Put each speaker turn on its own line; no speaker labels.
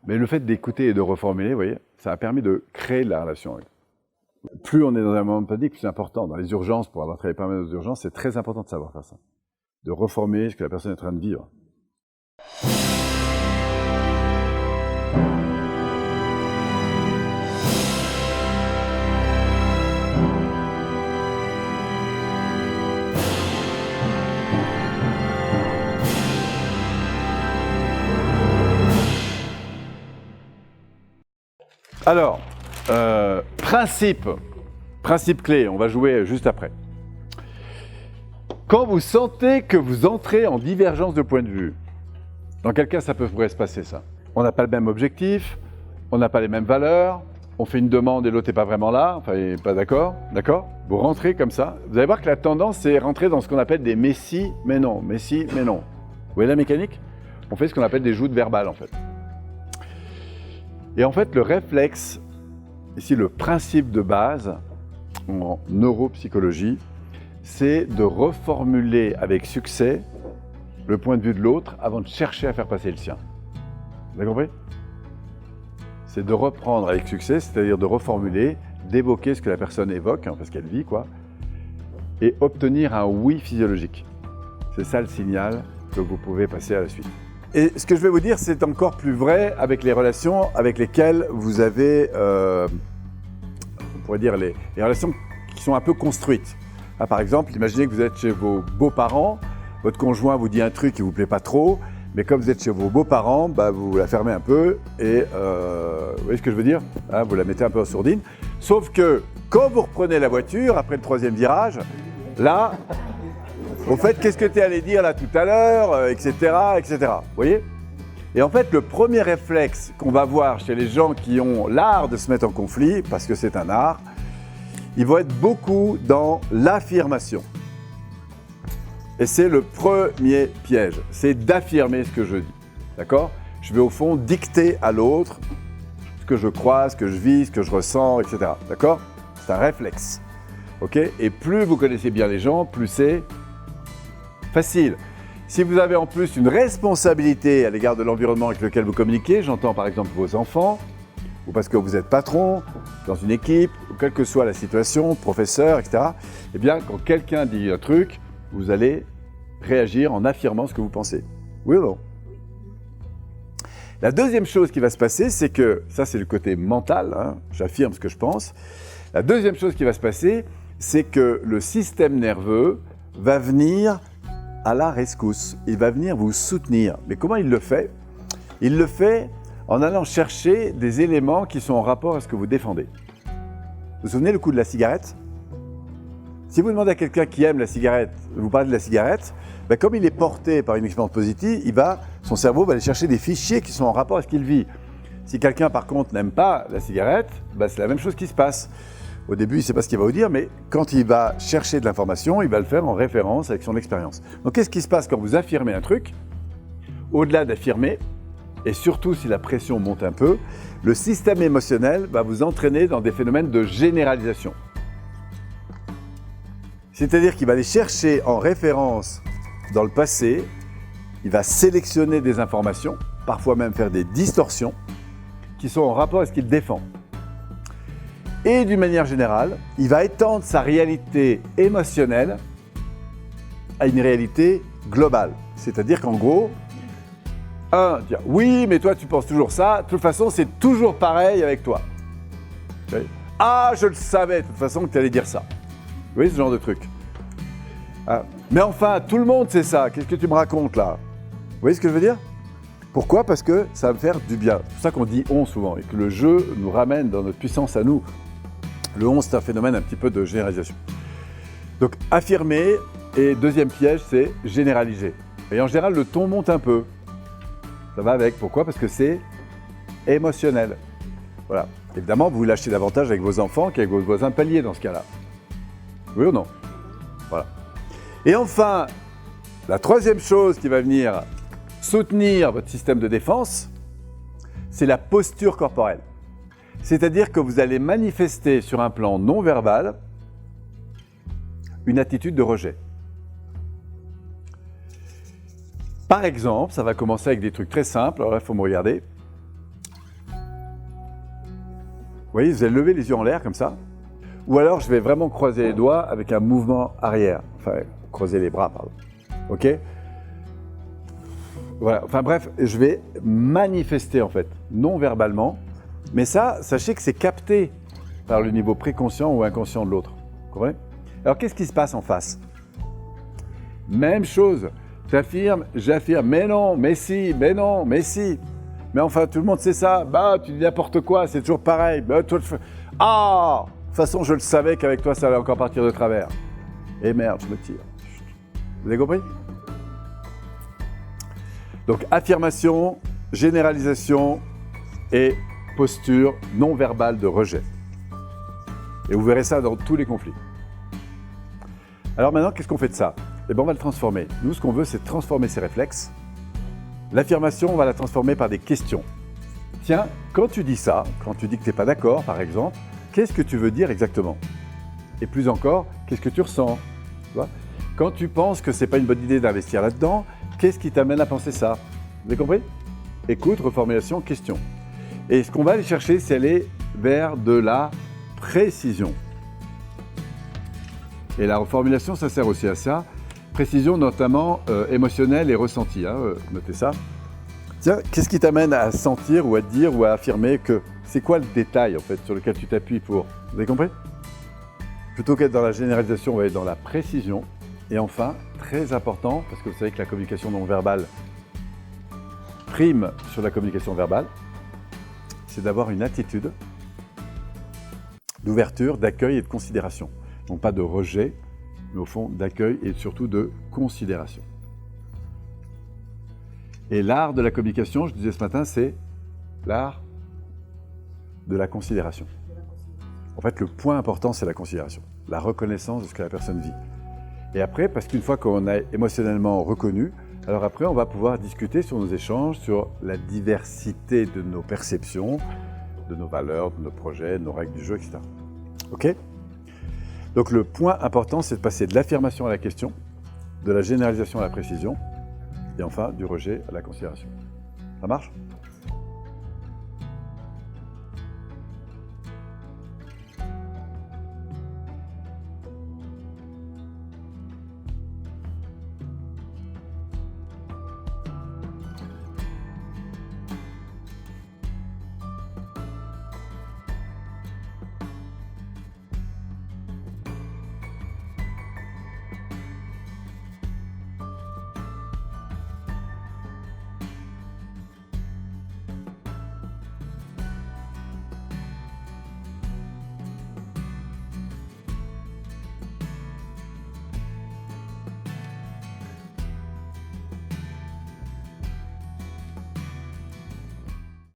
Mais le fait d'écouter et de reformuler, vous voyez, ça a permis de créer la relation. Plus on est dans un moment de panique, plus c'est important. Dans les urgences, pour avoir travaillé pas mal aux urgences, c'est très important de savoir faire ça. De reformuler ce que la personne est en train de vivre. Alors, principe clé, on va jouer juste après. Quand vous sentez que vous entrez en divergence de point de vue, dans quel cas ça pourrait se passer ça? On n'a pas le même objectif, on n'a pas les mêmes valeurs, on fait une demande et l'autre n'est pas vraiment là, enfin il n'est pas d'accord, d'accord? Vous rentrez comme ça, vous allez voir que la tendance c'est rentrer dans ce qu'on appelle des mais si, mais non, mais si, mais non. Vous voyez la mécanique? On fait ce qu'on appelle des joutes verbales en fait. Et en fait, le réflexe, ici le principe de base en neuropsychologie, c'est de reformuler avec succès le point de vue de l'autre avant de chercher à faire passer le sien. Vous avez compris? C'est de reprendre avec succès, c'est-à-dire de reformuler, d'évoquer ce que la personne évoque, hein, parce qu'elle vit, quoi, et obtenir un oui physiologique. C'est ça le signal que vous pouvez passer à la suite. Et ce que je vais vous dire, c'est encore plus vrai avec les relations avec lesquelles vous avez, on pourrait dire, les relations qui sont un peu construites. Ah, par exemple, imaginez que vous êtes chez vos beaux-parents, votre conjoint vous dit un truc qui ne vous plaît pas trop, mais comme vous êtes chez vos beaux-parents, bah, vous la fermez un peu et vous voyez ce que je veux dire, hein, vous la mettez un peu en sourdine. Sauf que quand vous reprenez la voiture, après le troisième virage, là, au fait, qu'est-ce que tu es allé dire là tout à l'heure, etc., etc. Vous voyez? Et en fait, le premier réflexe qu'on va voir chez les gens qui ont l'art de se mettre en conflit, parce que c'est un art, ils vont être beaucoup dans l'affirmation. Et c'est le premier piège, c'est d'affirmer ce que je dis. D'accord? Je vais au fond dicter à l'autre ce que je crois, ce que je vis, ce que je ressens, etc. D'accord? C'est un réflexe. Ok? Et plus vous connaissez bien les gens, plus c'est facile. Si vous avez en plus une responsabilité à l'égard de l'environnement avec lequel vous communiquez, j'entends par exemple vos enfants, ou parce que vous êtes patron dans une équipe, ou quelle que soit la situation, professeur, etc., eh bien, quand quelqu'un dit un truc, vous allez réagir en affirmant ce que vous pensez. Oui ou non? La deuxième chose qui va se passer, c'est que, ça c'est le côté mental, hein, j'affirme ce que je pense. La deuxième chose qui va se passer, c'est que le système nerveux va venir à la rescousse, il va venir vous soutenir. Mais comment il le fait? Il le fait en allant chercher des éléments qui sont en rapport à ce que vous défendez. Vous vous souvenez le coup de la cigarette? Si vous demandez à quelqu'un qui aime la cigarette, vous parlez de la cigarette, ben comme il est porté par une expérience positive, son cerveau va aller chercher des fichiers qui sont en rapport à ce qu'il vit. Si quelqu'un par contre n'aime pas la cigarette, ben c'est la même chose qui se passe. Au début, il ne sait pas ce qu'il va vous dire, mais quand il va chercher de l'information, il va le faire en référence avec son expérience. Donc qu'est-ce qui se passe quand vous affirmez un truc? Au-delà d'affirmer, et surtout si la pression monte un peu, le système émotionnel va vous entraîner dans des phénomènes de généralisation. C'est-à-dire qu'il va aller chercher en référence dans le passé, il va sélectionner des informations, parfois même faire des distorsions, qui sont en rapport avec ce qu'il défend. Et d'une manière générale, il va étendre sa réalité émotionnelle à une réalité globale. C'est-à-dire qu'en gros, dire oui, mais toi tu penses toujours ça, de toute façon c'est toujours pareil avec toi. Ah, je le savais de toute façon que tu allais dire ça. Vous voyez ce genre de truc. Mais enfin, tout le monde sait ça, qu'est-ce que tu me racontes là? Vous voyez ce que je veux dire? Pourquoi? Parce que ça va me faire du bien. C'est pour ça qu'on dit on souvent et que le jeu nous ramène dans notre puissance à nous. Le on, c'est un phénomène un petit peu de généralisation. Donc, affirmer, et deuxième piège, c'est généraliser. Et en général, le ton monte un peu. Ça va avec. Pourquoi? Parce que c'est émotionnel. Voilà. Évidemment, vous lâchez davantage avec vos enfants qu'avec vos voisins paliers dans ce cas-là. Oui ou non? Voilà. Et enfin, la troisième chose qui va venir soutenir votre système de défense, c'est la posture corporelle. C'est-à-dire que vous allez manifester sur un plan non verbal une attitude de rejet. Par exemple, ça va commencer avec des trucs très simples, alors là il faut me regarder. voyez, vous allez lever les yeux en l'air comme ça. Ou alors, je vais vraiment croiser les doigts avec un mouvement arrière. Enfin, croiser les bras, pardon. OK? Voilà. Enfin bref, je vais manifester en fait, non verbalement. Mais ça, sachez que c'est capté par le niveau préconscient ou inconscient de l'autre. Vous comprenez? Alors, qu'est-ce qui se passe en face? Même chose. T'affirmes, j'affirme. Mais non, mais si, mais non, mais si. Mais enfin, tout le monde sait ça. Bah, tu dis n'importe quoi, c'est toujours pareil. Bah, toi, ah! De toute façon, je le savais qu'avec toi, ça allait encore partir de travers. Et merde, je me tire. Vous avez compris? Donc, affirmation, généralisation et posture non verbale de rejet. Et vous verrez ça dans tous les conflits. Alors maintenant, qu'est-ce qu'on fait de ça? Eh bien, on va le transformer. Nous, ce qu'on veut, c'est transformer ces réflexes. L'affirmation, on va la transformer par des questions. Tiens, quand tu dis ça, quand tu dis que tu n'es pas d'accord, par exemple, qu'est-ce que tu veux dire exactement? Et plus encore, qu'est-ce que tu ressens? Tu vois? Quand tu penses que ce n'est pas une bonne idée d'investir là-dedans, qu'est-ce qui t'amène à penser ça? Vous avez compris? Écoute, reformulation, question. Et ce qu'on va aller chercher, c'est aller vers de la précision. Et la reformulation, ça sert aussi à ça. Précision notamment émotionnelle et ressentie. Notez ça. Tiens, qu'est-ce qui t'amène à sentir ou à dire ou à affirmer que c'est quoi le détail en fait sur lequel tu t'appuies pour? Vous avez compris? Plutôt qu'être dans la généralisation, on va être dans la précision. Et enfin, très important, parce que vous savez que la communication non verbale prime sur la communication verbale, c'est d'avoir une attitude d'ouverture, d'accueil et de considération. Donc pas de rejet, mais au fond d'accueil et surtout de considération. Et l'art de la communication, je disais ce matin, c'est l'art de la considération. En fait, le point important, c'est la considération, la reconnaissance de ce que la personne vit. Et après, parce qu'une fois qu'on a émotionnellement reconnu, alors après, on va pouvoir discuter sur nos échanges, sur la diversité de nos perceptions, de nos valeurs, de nos projets, de nos règles du jeu, etc. OK? Donc le point important, c'est de passer de l'affirmation à la question, de la généralisation à la précision, et enfin du rejet à la considération. Ça marche?